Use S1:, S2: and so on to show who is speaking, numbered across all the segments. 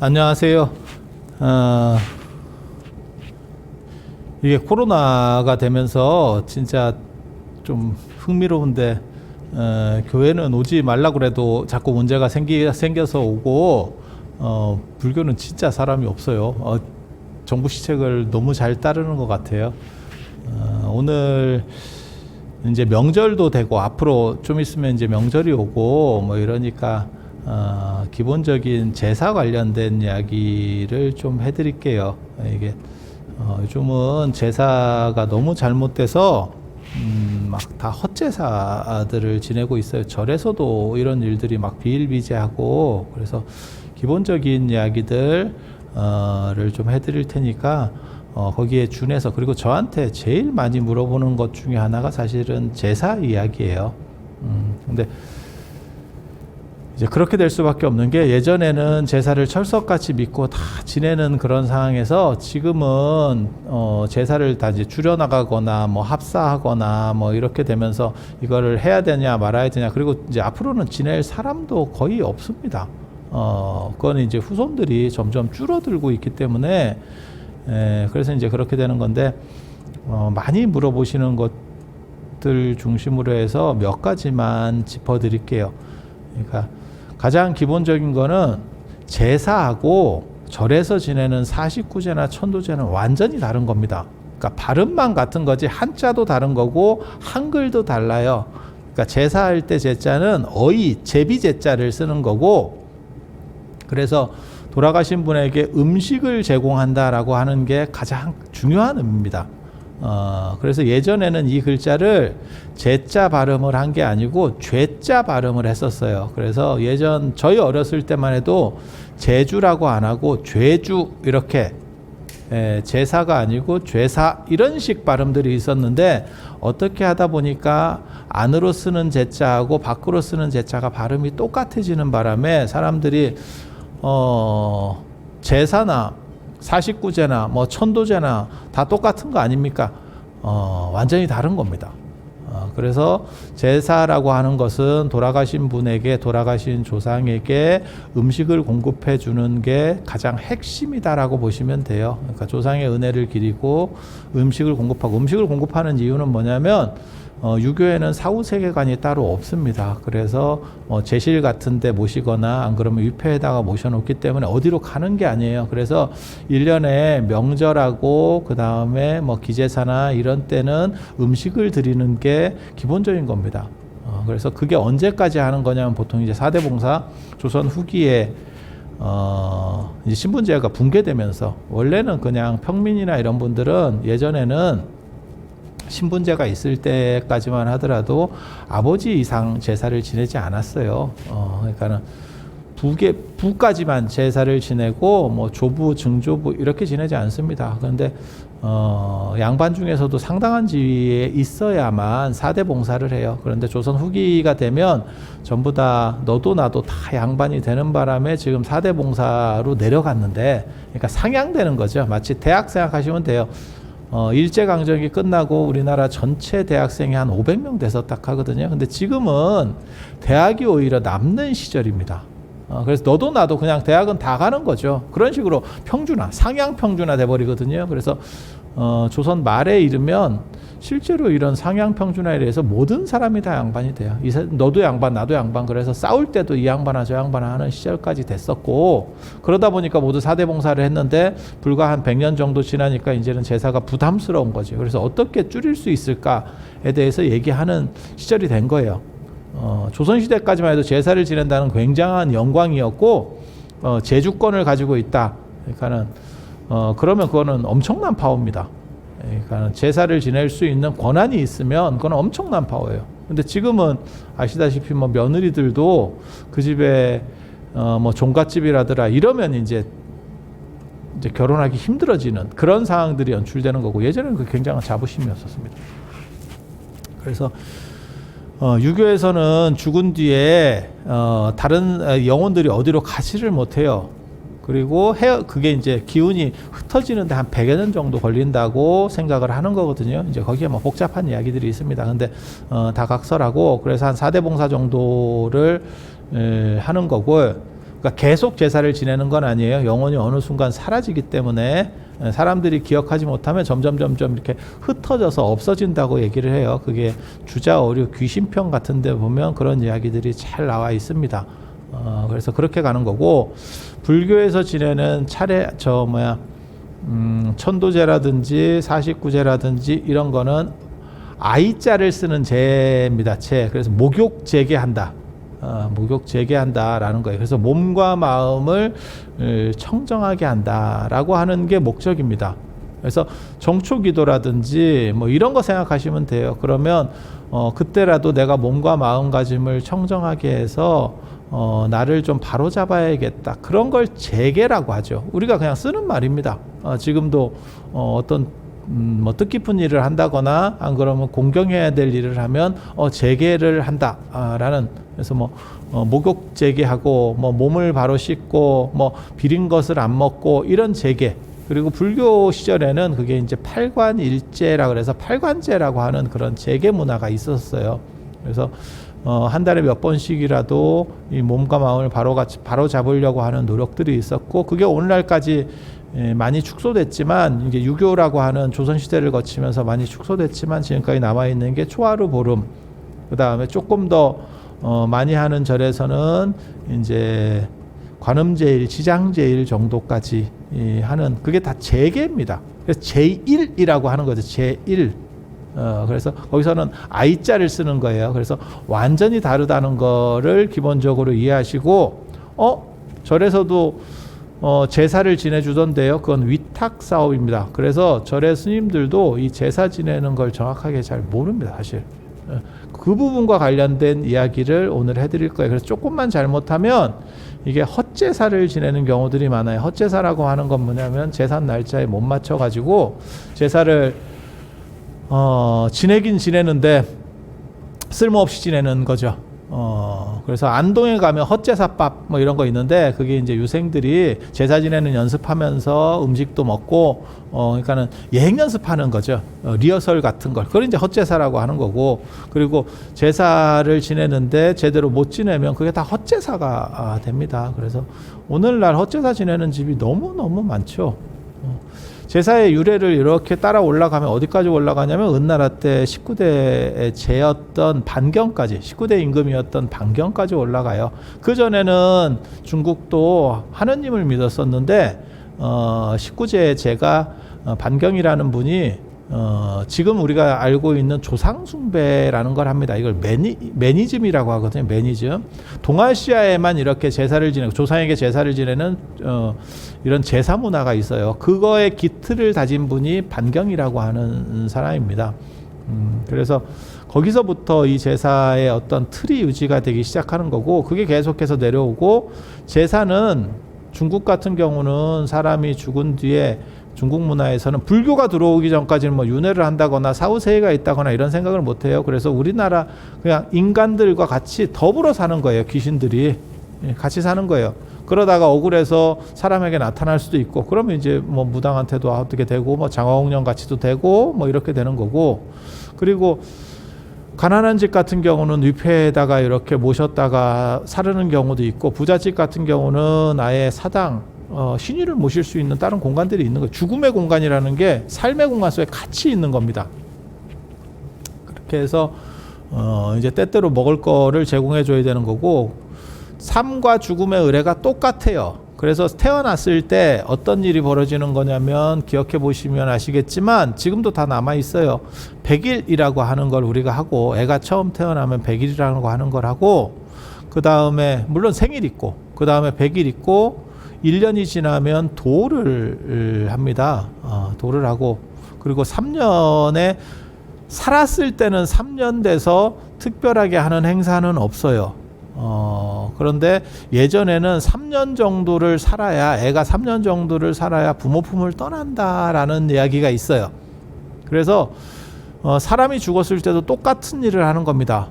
S1: 안녕하세요. 이게 코로나가 되면서 진짜 좀 흥미로운데, 교회는 오지 말라 그래도 자꾸 문제가 생겨서 오고, 불교는 진짜 사람이 없어요. 정부 시책을 너무 잘 따르는 것 같아요. 오늘 이제 명절도 되고 앞으로 좀 있으면 이제 명절이 오고 뭐 이러니까 기본적인 제사 관련된 이야기를 좀 해드릴게요. 이게 요즘은 제사가 너무 잘못돼서 막 다 헛제사들을 지내고 있어요. 절에서도 이런 일들이 막 비일비재하고, 그래서 기본적인 이야기들을 좀 해드릴 테니까 거기에 준해서, 그리고 저한테 제일 많이 물어보는 것 중에 하나가 사실은 제사 이야기예요. 근데 이제 그렇게 될 수밖에 없는 게, 예전에는 제사를 철석같이 믿고 다 지내는 그런 상황에서 지금은 제사를 다 이제 줄여나가거나 뭐 합사하거나 뭐 이렇게 되면서 이거를 해야 되냐 말아야 되냐, 그리고 이제 앞으로는 지낼 사람도 거의 없습니다. 그거는 이제 후손들이 점점 줄어들고 있기 때문에, 그래서 이제 그렇게 되는 건데, 많이 물어보시는 것들 중심으로 해서 몇 가지만 짚어드릴게요. 그러니까 가장 기본적인 거는, 제사하고 절에서 지내는 사십구제나 천도제는 완전히 다른 겁니다. 그러니까 발음만 같은 거지 한자도 다른 거고 한글도 달라요. 그러니까 제사할 때 제자는 제비제자를 쓰는 거고, 그래서 돌아가신 분에게 음식을 제공한다라고 하는 게 가장 중요한 의미입니다. 그래서 예전에는 이 글자를 제자 발음을 한 게 아니고 죄자 발음을 했었어요. 그래서 저희 어렸을 때만 해도 제주라고 안 하고 죄주, 이렇게, 제사가 아니고 죄사, 이런 식 발음들이 있었는데, 어떻게 하다 보니까 안으로 쓰는 제자하고 밖으로 쓰는 제자가 발음이 똑같아지는 바람에 사람들이 제사나 사십구제나 뭐 천도제나 다 똑같은 거 아닙니까? 완전히 다른 겁니다. 그래서 제사라고 하는 것은 돌아가신 분에게, 돌아가신 조상에게 음식을 공급해 주는 게 가장 핵심이다라고 보시면 돼요. 그러니까 조상의 은혜를 기리고 음식을 공급하고, 음식을 공급하는 이유는 뭐냐면, 유교에는 사후세계관이 따로 없습니다. 그래서 제실 같은 데 모시거나 안 그러면 위패에다가 모셔놓기 때문에 어디로 가는 게 아니에요. 그래서 1년에 명절하고 그 다음에 뭐 기제사나 이런 때는 음식을 드리는 게 기본적인 겁니다. 그래서 그게 언제까지 하는 거냐면, 보통 이제 사대봉사, 조선 후기에 이제 신분제가 붕괴되면서, 원래는 그냥 평민이나 이런 분들은 예전에는 신분제가 있을 때까지만 하더라도 아버지 이상 제사를 지내지 않았어요. 그러니까는 부까지만 제사를 지내고, 뭐 조부, 증조부 이렇게 지내지 않습니다. 그런데 양반 중에서도 상당한 지위에 있어야만 사대 봉사를 해요. 그런데 조선 후기가 되면 전부 다 너도 나도 다 양반이 되는 바람에 지금 사대 봉사로 내려갔는데, 그러니까 상향되는 거죠. 마치 대학 생각하시면 돼요. 일제강점기 끝나고 우리나라 전체 대학생이 한 500명 돼서 딱 하거든요. 근데 지금은 대학이 오히려 남는 시절입니다. 그래서 너도 나도 그냥 대학은 다 가는 거죠. 그런 식으로 상향 평준화 돼버리거든요. 그래서 조선 말에 이르면 실제로 이런 상향 평준화에 대해서 모든 사람이 다 양반이 돼요. 너도 양반, 나도 양반. 그래서 싸울 때도 이 양반아 저 양반아 하는 시절까지 됐었고, 그러다 보니까 모두 사대봉사를 했는데, 불과 한 100년 정도 지나니까 이제는 제사가 부담스러운 거죠. 그래서 어떻게 줄일 수 있을까에 대해서 얘기하는 시절이 된 거예요. 조선시대까지만 해도 제사를 지낸다는 굉장한 영광이었고, 제주권을 가지고 있다. 그러니까는 그러면 그거는 엄청난 파워입니다. 그러니까 제사를 지낼 수 있는 권한이 있으면 그건 엄청난 파워예요. 근데 지금은 아시다시피 뭐 며느리들도 그 집에 뭐 종갓집이라더라 이러면 이제 결혼하기 힘들어지는 그런 상황들이 연출되는 거고, 예전에는 그 굉장한 자부심이었었습니다. 그래서 유교에서는 죽은 뒤에 다른 영혼들이 어디로 가지를 못해요. 그리고 그게 이제 기운이 흩어지는데 한 100여 년 정도 걸린다고 생각을 하는 거거든요. 이제 거기에 뭐 복잡한 이야기들이 있습니다. 근데 다 각설하고, 그래서 한 4대 봉사 정도를 하는 거고, 그러니까 계속 제사를 지내는 건 아니에요. 영혼이 어느 순간 사라지기 때문에 사람들이 기억하지 못하면 점점 이렇게 흩어져서 없어진다고 얘기를 해요. 그게 주자오류 귀신편 같은 데 보면 그런 이야기들이 잘 나와 있습니다. 그래서 그렇게 가는 거고, 불교에서 지내는 천도제라든지 49제라든지 이런 거는 아이자를 쓰는 제입니다. 그래서 목욕 재개한다. 목욕 재개한다라는 거예요. 그래서 몸과 마음을 청정하게 한다라고 하는 게 목적입니다. 그래서 정초기도라든지 뭐 이런 거 생각하시면 돼요. 그러면 그때라도 내가 몸과 마음가짐을 청정하게 해서 나를 좀 바로잡아야겠다. 그런 걸 재개라고 하죠. 우리가 그냥 쓰는 말입니다. 지금도 어떤 뭐 뜻깊은 일을 한다거나 안 그러면 공경해야 될 일을 하면 재개를 한다라는, 그래서 목욕 재개하고 뭐 몸을 바로 씻고 뭐 비린 것을 안 먹고 이런 재개. 그리고 불교 시절에는 그게 이제 팔관일제라 그래서 팔관제라고 하는 그런 재개 문화가 있었어요. 그래서 한 달에 몇 번씩이라도 이 몸과 마음을 바로 잡으려고 하는 노력들이 있었고, 그게 오늘날까지 많이 축소됐지만, 이게 유교라고 하는 조선 시대를 거치면서 많이 축소됐지만 지금까지 남아 있는 게 초하루 보름. 그다음에 조금 더 많이 하는 절에서는 이제 관음제일, 지장제일 정도까지 하는, 그게 다 재계입니다. 그래서 제1이라고 하는 거죠. 제1. 그래서 거기서는 아이자를 쓰는 거예요. 그래서 완전히 다르다는 거를 기본적으로 이해하시고, 절에서도 제사를 지내주던데요. 그건 위탁 사업입니다. 그래서 절의 스님들도 이 제사 지내는 걸 정확하게 잘 모릅니다, 사실. 그 부분과 관련된 이야기를 오늘 해드릴 거예요. 그래서 조금만 잘못하면 이게 헛제사를 지내는 경우들이 많아요. 헛제사라고 하는 건 뭐냐면 제삿 날짜에 못 맞춰가지고 제사를 지내긴 지내는데 쓸모없이 지내는 거죠. 그래서 안동에 가면 헛제사밥 뭐 이런 거 있는데, 그게 이제 유생들이 제사 지내는 연습하면서 음식도 먹고, 그러니까는 예행 연습하는 거죠. 리허설 같은 걸. 그걸 이제 헛제사라고 하는 거고, 그리고 제사를 지내는데 제대로 못 지내면 그게 다 헛제사가 됩니다. 그래서 오늘날 헛제사 지내는 집이 너무너무 많죠. 제사의 유래를 이렇게 따라 올라가면 어디까지 올라가냐면 은나라 때 19대 제였던 반경까지, 19대 임금이었던 반경까지 올라가요. 그전에는 중국도 하느님을 믿었었는데 19제 제가 반경이라는 분이 지금 우리가 알고 있는 조상숭배라는 걸 합니다. 이걸 매니즘이라고 하거든요. 매니즘. 동아시아에만 이렇게 제사를 지내고 조상에게 제사를 지내는 이런 제사 문화가 있어요. 그거의 기틀을 다진 분이 반경이라고 하는 사람입니다. 그래서 거기서부터 이 제사의 어떤 틀이 유지가 되기 시작하는 거고, 그게 계속해서 내려오고, 제사는 중국 같은 경우는 사람이 죽은 뒤에 중국 문화에서는 불교가 들어오기 전까지는 뭐 윤회를 한다거나 사후세계가 있다거나 이런 생각을 못 해요. 그래서 우리나라 그냥 인간들과 같이 더불어 사는 거예요. 귀신들이 같이 사는 거예요. 그러다가 억울해서 사람에게 나타날 수도 있고, 그러면 이제 뭐 무당한테도 어떻게 되고, 뭐 장화홍련 같이도 되고, 뭐 이렇게 되는 거고, 그리고 가난한 집 같은 경우는 위패에다가 이렇게 모셨다가 사르는 경우도 있고, 부잣집 같은 경우는 아예 사당, 신의를 모실 수 있는 다른 공간들이 있는 거예요. 죽음의 공간이라는 게 삶의 공간 속에 같이 있는 겁니다. 그렇게 해서 이제 때때로 먹을 거를 제공해 줘야 되는 거고, 삶과 죽음의 의례가 똑같아요. 그래서 태어났을 때 어떤 일이 벌어지는 거냐면, 기억해 보시면 아시겠지만 지금도 다 남아 있어요. 100일이라고 하는 걸 우리가 하고, 애가 처음 태어나면 100일이라고 하는 걸 하고, 그 다음에 물론 생일 있고, 그 다음에 100일 있고, 1년이 지나면 도를 합니다. 도를 하고, 그리고 3년에 살았을 때는 3년 돼서 특별하게 하는 행사는 없어요. 그런데 예전에는 3년 정도를 살아야, 애가 3년 정도를 살아야 부모 품을 떠난다라는 이야기가 있어요. 그래서 사람이 죽었을 때도 똑같은 일을 하는 겁니다.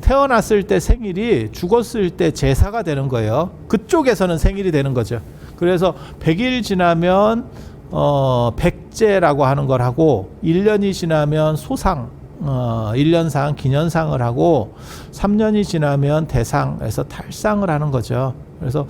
S1: 태어났을 때 생일이 죽었을 때 제사가 되는 거예요. 그쪽에서는 생일이 되는 거죠. 그래서 100일 지나면 백제라고 하는 걸 하고, 1년이 지나면 소상, 1년상 기년상을 하고, 3년이 지나면 대상에서 탈상을 하는 거죠. 그래서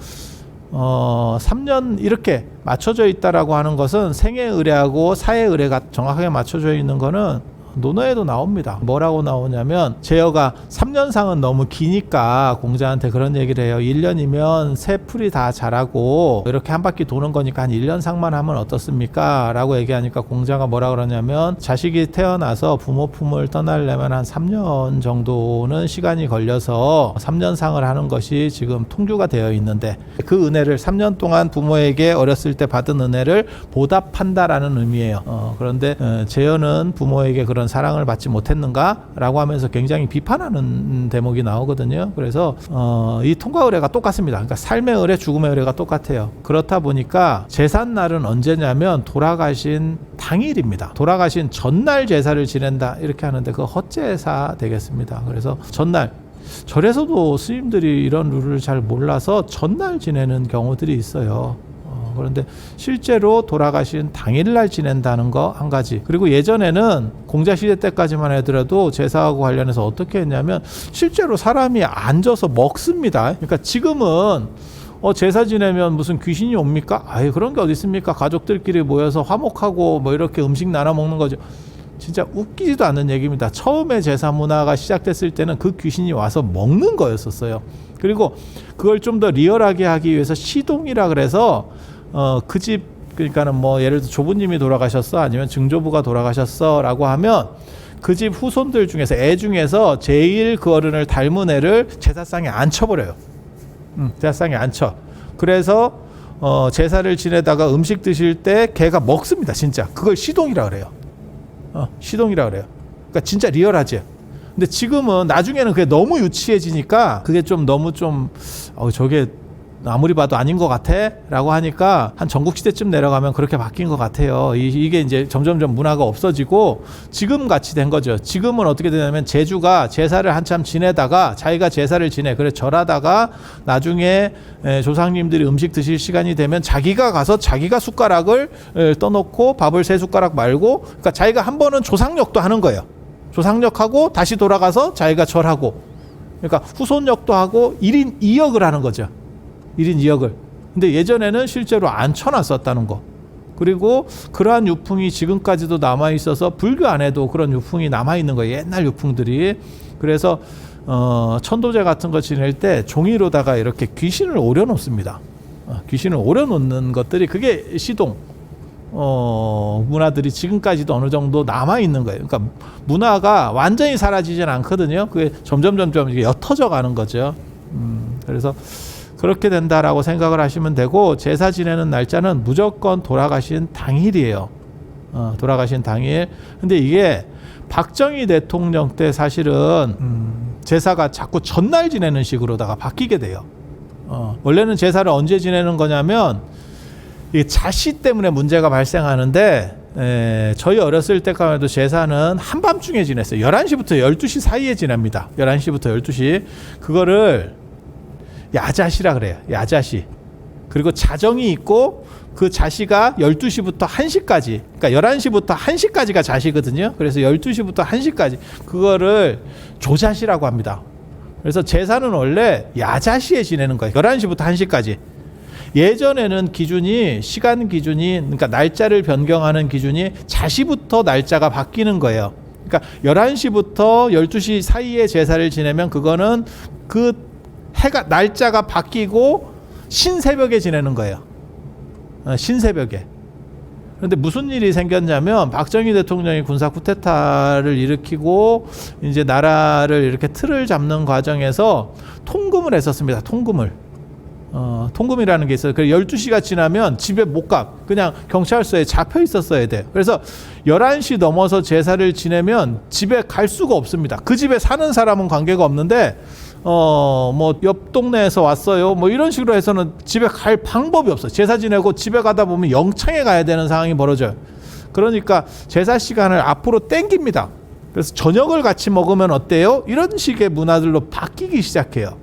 S1: 3년 이렇게 맞춰져 있다라고 하는 것은 생애 의례하고 사회 의례가 정확하게 맞춰져 있는 거는 논어에도 나옵니다. 뭐라고 나오냐면 제어가 3년상은 너무 기니까 공자한테 그런 얘기를 해요. 1년이면 새 풀이 다 자라고 이렇게 한 바퀴 도는 거니까 한 1년상만 하면 어떻습니까? 라고 얘기하니까 공자가 뭐라 그러냐면 자식이 태어나서 부모 품을 떠나려면 한 3년 정도는 시간이 걸려서 3년상을 하는 것이 지금 통규가 되어 있는데 그 은혜를 3년 동안 부모에게 어렸을 때 받은 은혜를 보답한다라는 의미예요. 그런데 제어는 부모에게 그런 사랑을 받지 못했는가라고 하면서 굉장히 비판하는 대목이 나오거든요. 그래서 이 통과 의례가 똑같습니다. 그러니까 삶의 의례, 죽음의 의례가 똑같아요. 그렇다 보니까 제삿날은 언제냐면 돌아가신 당일입니다. 돌아가신 전날 제사를 지낸다 이렇게 하는데 그 헛제사 되겠습니다. 그래서 전날 절에서도 스님들이 이런 룰을 잘 몰라서 전날 지내는 경우들이 있어요. 그런데 실제로 돌아가신 당일날 지낸다는 거 한 가지. 그리고 예전에는 공자시대 때까지만 하더라도 제사하고 관련해서 어떻게 했냐면 실제로 사람이 앉아서 먹습니다. 그러니까 지금은 제사 지내면 무슨 귀신이 옵니까? 아예 그런 게 어디 있습니까? 가족들끼리 모여서 화목하고 뭐 이렇게 음식 나눠 먹는 거죠. 진짜 웃기지도 않는 얘기입니다. 처음에 제사 문화가 시작됐을 때는 그 귀신이 와서 먹는 거였었어요. 그리고 그걸 좀 더 리얼하게 하기 위해서 시동이라 그래서 그 집 그러니까는 뭐 예를 들어 조부님이 돌아가셨어 아니면 증조부가 돌아가셨어라고 하면 그 집 후손들 중에서 애 중에서 제일 그 어른을 닮은 애를 제사상에 앉혀버려요. 제사상에 앉혀. 그래서 제사를 지내다가 음식 드실 때 걔가 먹습니다. 진짜 그걸 시동이라 그래요. 시동이라 그래요. 그러니까 진짜 리얼하지. 근데 지금은 나중에는 그게 너무 유치해지니까 그게 좀 너무 좀 저게 아무리 봐도 아닌 것 같아 라고 하니까 한 전국시대쯤 내려가면 그렇게 바뀐 것 같아요. 이게 이제 점점점 문화가 없어지고 지금 같이 된 거죠. 지금은 어떻게 되냐면 제주가 제사를 한참 지내다가 자기가 제사를 지내 그래 절하다가 나중에 조상님들이 음식 드실 시간이 되면 자기가 가서 자기가 숟가락을 떠놓고 밥을 세 숟가락 말고 그러니까 자기가 한 번은 조상역도 하는 거예요. 조상역하고 다시 돌아가서 자기가 절하고 그러니까 후손역도 하고 1인 2역을 하는 거죠. 1인 2역을. 근데 예전에는 실제로 앉혀놨었다는 거. 그리고 그러한 유풍이 지금까지도 남아있어서 불교 안에도 그런 유풍이 남아있는 거예요. 옛날 유풍들이. 그래서 천도제 같은 거 지낼 때 종이로다가 이렇게 귀신을 오려놓습니다. 귀신을 오려놓는 것들이 그게 시동 문화들이 지금까지도 어느 정도 남아있는 거예요. 그러니까 문화가 완전히 사라지진 않거든요. 그게 점점 이게 옅어져 가는 거죠. 그래서 그렇게 된다라고 생각을 하시면 되고 제사 지내는 날짜는 무조건 돌아가신 당일이에요. 돌아가신 당일. 근데 이게 박정희 대통령 때 사실은 제사가 자꾸 전날 지내는 식으로다가 바뀌게 돼요. 원래는 제사를 언제 지내는 거냐면 이 자시 때문에 문제가 발생하는데 저희 어렸을 때까지만 해도 제사는 한밤중에 지냈어요. 11시부터 12시 사이에 지냅니다. 11시부터 12시. 그거를 야자시라 그래요. 야자시. 그리고 자정이 있고 그 자시가 12시부터 1시까지 그러니까 11시부터 1시까지가 자시거든요. 그래서 12시부터 1시까지 그거를 조자시라고 합니다. 그래서 제사는 원래 야자시에 지내는 거예요. 11시부터 1시까지. 예전에는 시간 기준이 그러니까 날짜를 변경하는 기준이 자시부터 날짜가 바뀌는 거예요. 그러니까 11시부터 12시 사이에 제사를 지내면 그거는 그 해가 날짜가 바뀌고 신새벽에 지내는 거예요. 신새벽에. 그런데 무슨 일이 생겼냐면 박정희 대통령이 군사 쿠데타를 일으키고 이제 나라를 이렇게 틀을 잡는 과정에서 통금을 했었습니다. 통금을. 통금이라는 게 있어요. 그래서 12시가 지나면 집에 못 가. 그냥 경찰서에 잡혀 있었어야 돼요. 그래서 11시 넘어서 제사를 지내면 집에 갈 수가 없습니다. 그 집에 사는 사람은 관계가 없는데 뭐 옆 동네에서 왔어요. 뭐 이런 식으로 해서는 집에 갈 방법이 없어요. 제사 지내고 집에 가다 보면 영창에 가야 되는 상황이 벌어져요. 그러니까 제사 시간을 앞으로 땡깁니다. 그래서 저녁을 같이 먹으면 어때요? 이런 식의 문화들로 바뀌기 시작해요.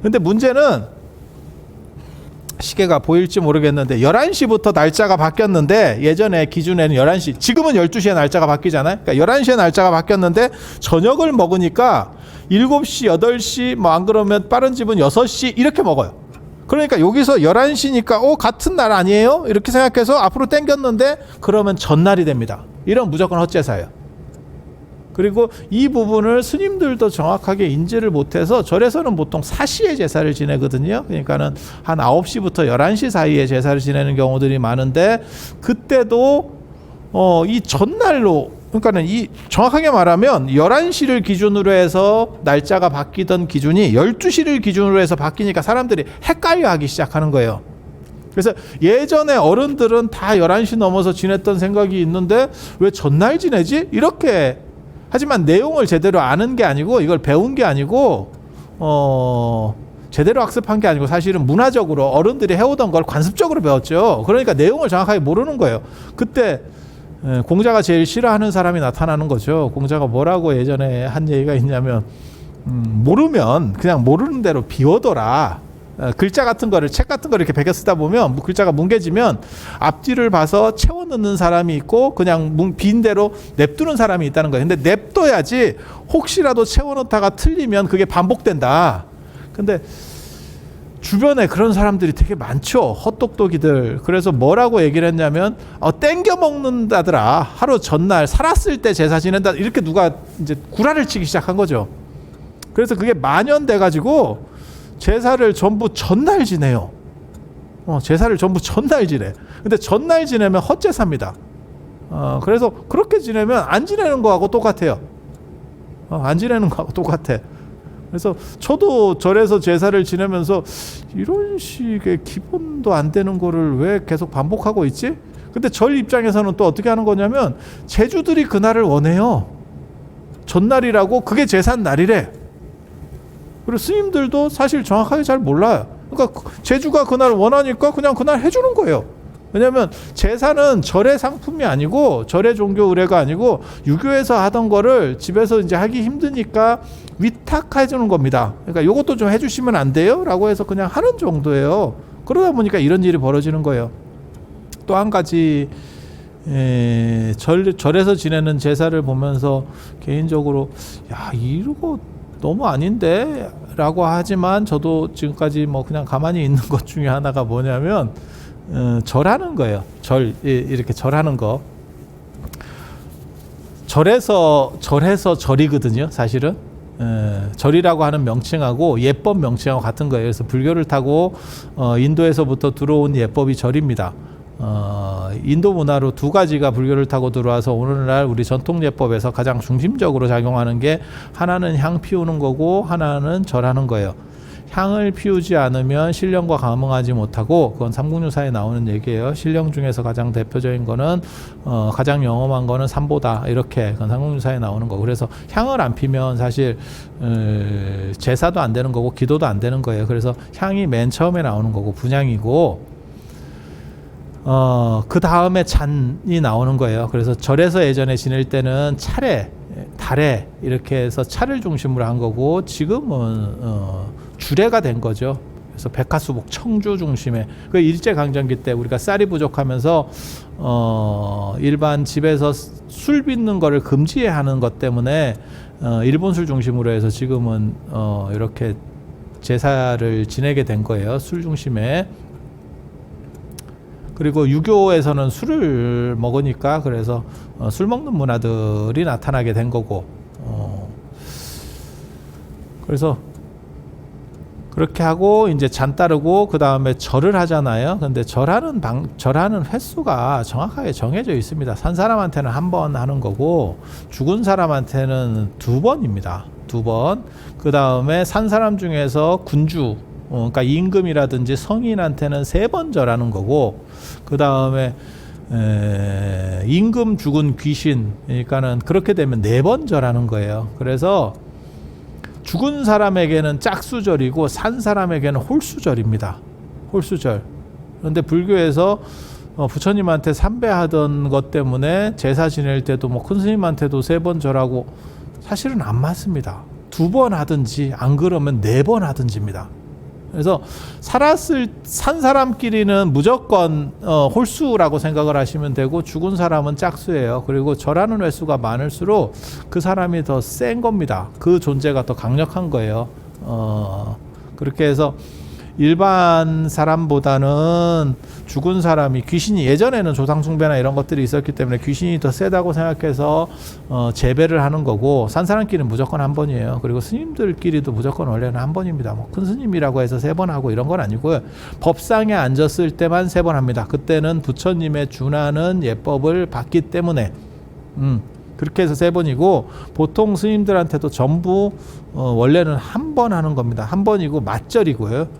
S1: 근데 문제는 시계가 보일지 모르겠는데 11시부터 날짜가 바뀌었는데 예전에 기준에는 11시 지금은 12시에 날짜가 바뀌잖아요. 그러니까 11시에 날짜가 바뀌었는데 저녁을 먹으니까 7시, 8시, 뭐 안 그러면 빠른 집은 6시 이렇게 먹어요. 그러니까 여기서 11시니까 같은 날 아니에요? 이렇게 생각해서 앞으로 당겼는데 그러면 전날이 됩니다. 이런 무조건 헛제사예요. 그리고 이 부분을 스님들도 정확하게 인지를 못해서 절에서는 보통 사시에 제사를 지내거든요. 그러니까는 한 9시부터 11시 사이에 제사를 지내는 경우들이 많은데 그때도 이 전날로 그러니까는 이 정확하게 말하면 11시를 기준으로 해서 날짜가 바뀌던 기준이 12시를 기준으로 해서 바뀌니까 사람들이 헷갈려 하기 시작하는 거예요. 그래서 예전에 어른들은 다 11시 넘어서 지냈던 생각이 있는데 왜 전날 지내지? 이렇게 하지만 내용을 제대로 아는 게 아니고 이걸 배운 게 아니고 제대로 학습한 게 아니고 사실은 문화적으로 어른들이 해오던 걸 관습적으로 배웠죠. 그러니까 내용을 정확하게 모르는 거예요. 그때 공자가 제일 싫어하는 사람이 나타나는 거죠. 공자가 뭐라고 예전에 한 얘기가 있냐면 모르면 그냥 모르는 대로 비워둬라. 글자 같은 거를 책 같은 거를 이렇게 베겨 쓰다 보면 글자가 뭉개지면 앞뒤를 봐서 채워 넣는 사람이 있고 그냥 빈 대로 냅두는 사람이 있다는 거예요. 근데 냅둬야지 혹시라도 채워 넣다가 틀리면 그게 반복된다. 근데 주변에 그런 사람들이 되게 많죠. 헛똑똑이들. 그래서 뭐라고 얘기를 했냐면 땡겨 먹는다더라. 하루 전날 살았을 때 제사 지낸다. 이렇게 누가 이제 구라를 치기 시작한 거죠. 그래서 그게 만연돼 가지고 제사를 전부 전날 지내요. 제사를 전부 전날 지내. 근데 전날 지내면 헛제사입니다. 그래서 그렇게 지내면 안 지내는 거하고 똑같아요. 안 지내는 거하고 똑같아. 그래서 저도 절에서 제사를 지내면서 이런 식의 기본도 안 되는 거를 왜 계속 반복하고 있지? 근데 절 입장에서는 또 어떻게 하는 거냐면 제주들이 그날을 원해요. 전날이라고 그게 제사 날이래. 그리고 스님들도 사실 정확하게 잘 몰라요. 그러니까 제주가 그날 원하니까 그냥 그날 해주는 거예요. 왜냐하면 제사는 절의 상품이 아니고 절의 종교 의례가 아니고 유교에서 하던 거를 집에서 이제 하기 힘드니까 위탁해 주는 겁니다. 그러니까 이것도 좀 해주시면 안 돼요? 라고 해서 그냥 하는 정도예요. 그러다 보니까 이런 일이 벌어지는 거예요. 또 한 가지 절에서 지내는 제사를 보면서 개인적으로 이거 너무 아닌데? 라고 하지만 저도 지금까지 뭐 그냥 가만히 있는 것 중에 하나가 뭐냐면 절하는 거예요. 이렇게 절하는 거. 절해서 절이거든요. 사실은 절이라고 하는 명칭하고 예법 명칭하고 같은 거예요. 그래서 불교를 타고 인도에서부터 들어온 예법이 절입니다. 인도 문화로 두 가지가 불교를 타고 들어와서 오늘날 우리 전통 예법에서 가장 중심적으로 작용하는 게 하나는 향 피우는 거고 하나는 절하는 거예요. 향을 피우지 않으면 신령과 감응하지 못하고 그건 삼국유사에 나오는 얘기예요. 신령 중에서 가장 대표적인 거는 가장 영험한 거는 삼보다 이렇게 그건 삼국유사에 나오는 거. 그래서 향을 안 피면 사실 제사도 안 되는 거고 기도도 안 되는 거예요. 그래서 향이 맨 처음에 나오는 거고 분향이고 그 다음에 잔이 나오는 거예요. 그래서 절에서 예전에 지낼 때는 차례, 달에 이렇게 해서 차를 중심으로 한 거고 지금은 주례가 된 거죠. 그래서 백화수복 청주 중심에 그 일제강점기 때 우리가 쌀이 부족하면서 일반 집에서 술 빚는 거를 금지하는 것 때문에 일본 술 중심으로 해서 지금은 이렇게 제사를 지내게 된 거예요. 술 중심에. 그리고 유교에서는 술을 먹으니까 그래서 술 먹는 문화들이 나타나게 된 거고 그래서 그렇게 하고 이제 잔 따르고 그 다음에 절을 하잖아요. 근데 절하는 횟수가 정확하게 정해져 있습니다. 산 사람한테는 한 번 하는 거고 죽은 사람한테는 2번입니다. 2번. 그 다음에 산 사람 중에서 군주 그러니까 임금이라든지 성인한테는 3번 절하는 거고 그 다음에 임금 죽은 귀신 그러니까는 그렇게 되면 4번 절하는 거예요. 그래서 죽은 사람에게는 짝수절이고 산 사람에게는 홀수절입니다. 홀수절. 그런데 불교에서 부처님한테 삼배하던 것 때문에 제사 지낼 때도 뭐 큰 스님한테도 3번 절하고 사실은 안 맞습니다. 2번 하든지 안 그러면 4번 하든지입니다. 그래서 산 사람끼리는 무조건 홀수라고 생각을 하시면 되고, 죽은 사람은 짝수예요. 그리고 절하는 횟수가 많을수록 그 사람이 더 센 겁니다. 그 존재가 더 강력한 거예요. 그렇게 해서 일반 사람보다는 죽은 사람이, 귀신이, 예전에는 조상숭배나 이런 것들이 있었기 때문에 귀신이 더 세다고 생각해서 재배를 하는 거고, 산 사람끼리는 무조건 한 번이에요. 그리고 스님들끼리도 무조건 원래는 한 번입니다. 뭐 큰 스님이라고 해서 3번 하고 이런 건 아니고요. 법상에 앉았을 때만 3번 합니다. 그때는 부처님의 준하는 예법을 받기 때문에 그렇게 해서 3번이고, 보통 스님들한테도 전부 원래는 한 번 하는 겁니다. 한 번이고 맞절이고요.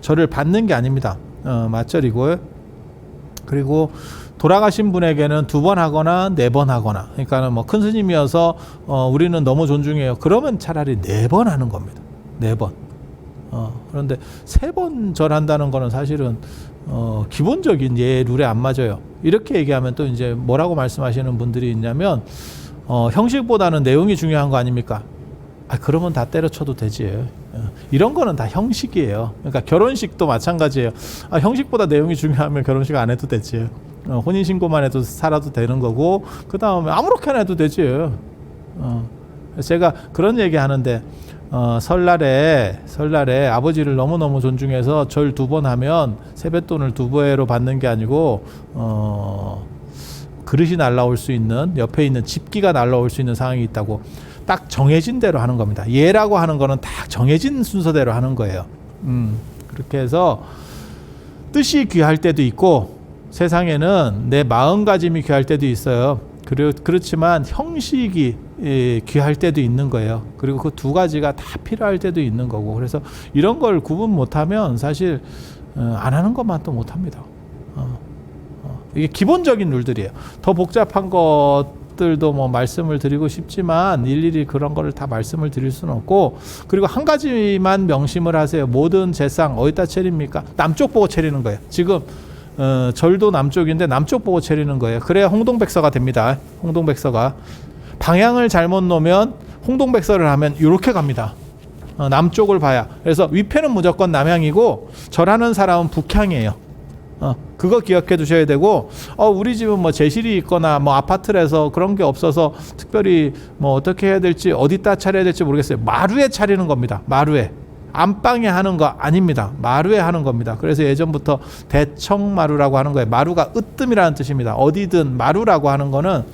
S1: 절을 받는 게 아닙니다. 맞절이고요. 그리고 돌아가신 분에게는 2번 하거나 4번 하거나, 그러니까는 뭐 큰 스님이어서 우리는 너무 존중해요. 그러면 차라리 4번 하는 겁니다. 4번. 그런데 3번 절한다는 거는 사실은 기본적인 예 룰에 안 맞아요. 이렇게 얘기하면 또 이제 뭐라고 말씀하시는 분들이 있냐면, 형식보다는 내용이 중요한 거 아닙니까? 그러면 다 때려쳐도 되지. 이런 거는 다 형식이에요. 그러니까 결혼식도 마찬가지예요. 형식보다 내용이 중요하면 결혼식 안 해도 되지. 혼인신고만 해도 살아도 되는 거고, 그 다음에 아무렇게나 해도 되지. 제가 그런 얘기 하는데, 설날에 아버지를 너무너무 존중해서 절 2번 하면 세뱃돈을 2배로 받는 게 아니고, 그릇이 날라올 수 있는, 옆에 있는 집기가 날라올 수 있는 상황이 있다고 딱 정해진 대로 하는 겁니다. 예라고 하는 거는 딱 정해진 순서대로 하는 거예요. 그렇게 해서 뜻이 귀할 때도 있고, 세상에는 내 마음가짐이 귀할 때도 있어요. 그렇지만 형식이 귀할 때도 있는 거예요. 그리고 그 2가지가 다 필요할 때도 있는 거고, 그래서 이런 걸 구분 못하면 사실 안 하는 것만 또 못합니다. 이게 기본적인 룰들이에요. 더 복잡한 것들도 뭐 말씀을 드리고 싶지만 일일이 그런 거를 다 말씀을 드릴 수는 없고, 그리고 한 가지만 명심을 하세요. 모든 제상 어디다 차립니까? 남쪽 보고 차리는 거예요. 지금 절도 남쪽인데 남쪽 보고 차리는 거예요. 그래야 홍동백서가 됩니다. 홍동백서가 방향을 잘못 놓으면, 홍동백서를 하면 이렇게 갑니다. 남쪽을 봐야. 그래서 위패는 무조건 남향이고 절하는 사람은 북향이에요. 그거 기억해 두셔야 되고, 우리 집은 뭐 제실이 있거나 뭐 아파트라서 그런 게 없어서 특별히 뭐 어떻게 해야 될지, 어디다 차려야 될지 모르겠어요. 마루에 차리는 겁니다. 마루에. 안방에 하는 거 아닙니다. 마루에 하는 겁니다. 그래서 예전부터 대청마루라고 하는 거예요. 마루가 으뜸이라는 뜻입니다. 어디든 마루라고 하는 거는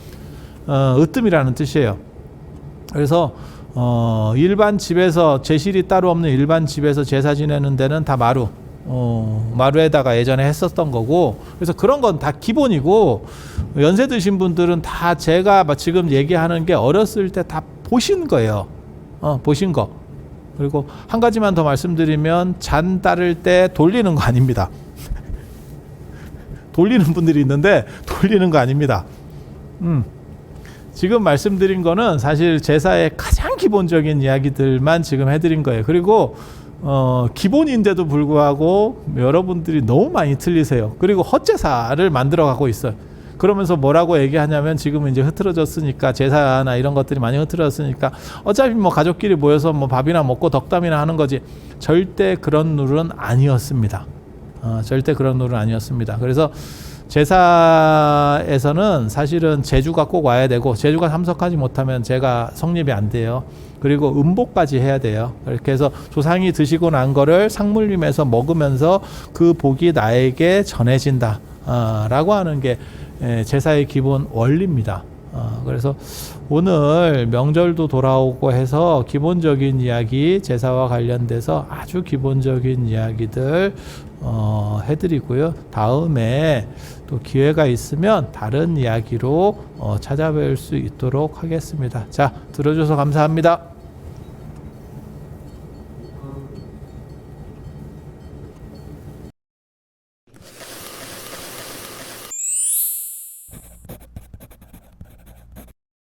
S1: 으뜸이라는 뜻이에요. 그래서 일반 집에서, 제실이 따로 없는 일반 집에서 제사 지내는 데는 다 마루. 마루에다가 예전에 했었던 거고, 그래서 그런 건 다 기본이고, 연세 드신 분들은 다 제가 지금 얘기하는 게 어렸을 때 다 보신 거예요. 보신 거. 그리고 한 가지만 더 말씀드리면, 잔 따를 때 돌리는 거 아닙니다. 돌리는 분들이 있는데 돌리는 거 아닙니다. 지금 말씀드린 거는 사실 제사의 가장 기본적인 이야기들만 지금 해드린 거예요. 그리고 기본인데도 불구하고 여러분들이 너무 많이 틀리세요. 그리고 헛제사를 만들어 가고 있어요. 그러면서 뭐라고 얘기하냐면, 지금은 이제 흐트러졌으니까, 제사나 이런 것들이 많이 흐트러졌으니까 어차피 뭐 가족끼리 모여서 뭐 밥이나 먹고 덕담이나 하는 거지. 절대 그런 룰은 아니었습니다. 절대 그런 룰은 아니었습니다. 그래서 제사에서는 사실은 제주가 꼭 와야 되고, 제주가 참석하지 못하면 제가 성립이 안 돼요. 그리고 음복까지 해야 돼요. 이렇게 해서 조상이 드시고 난 거를 상물림에서 먹으면서 그 복이 나에게 전해진다 라고 하는 게 제사의 기본 원리입니다. 그래서 오늘 명절도 돌아오고 해서 기본적인 이야기, 제사와 관련돼서 아주 기본적인 이야기들 해드리고요. 다음에 또 기회가 있으면 다른 이야기로 찾아뵐 수 있도록 하겠습니다. 자, 들어줘서 감사합니다.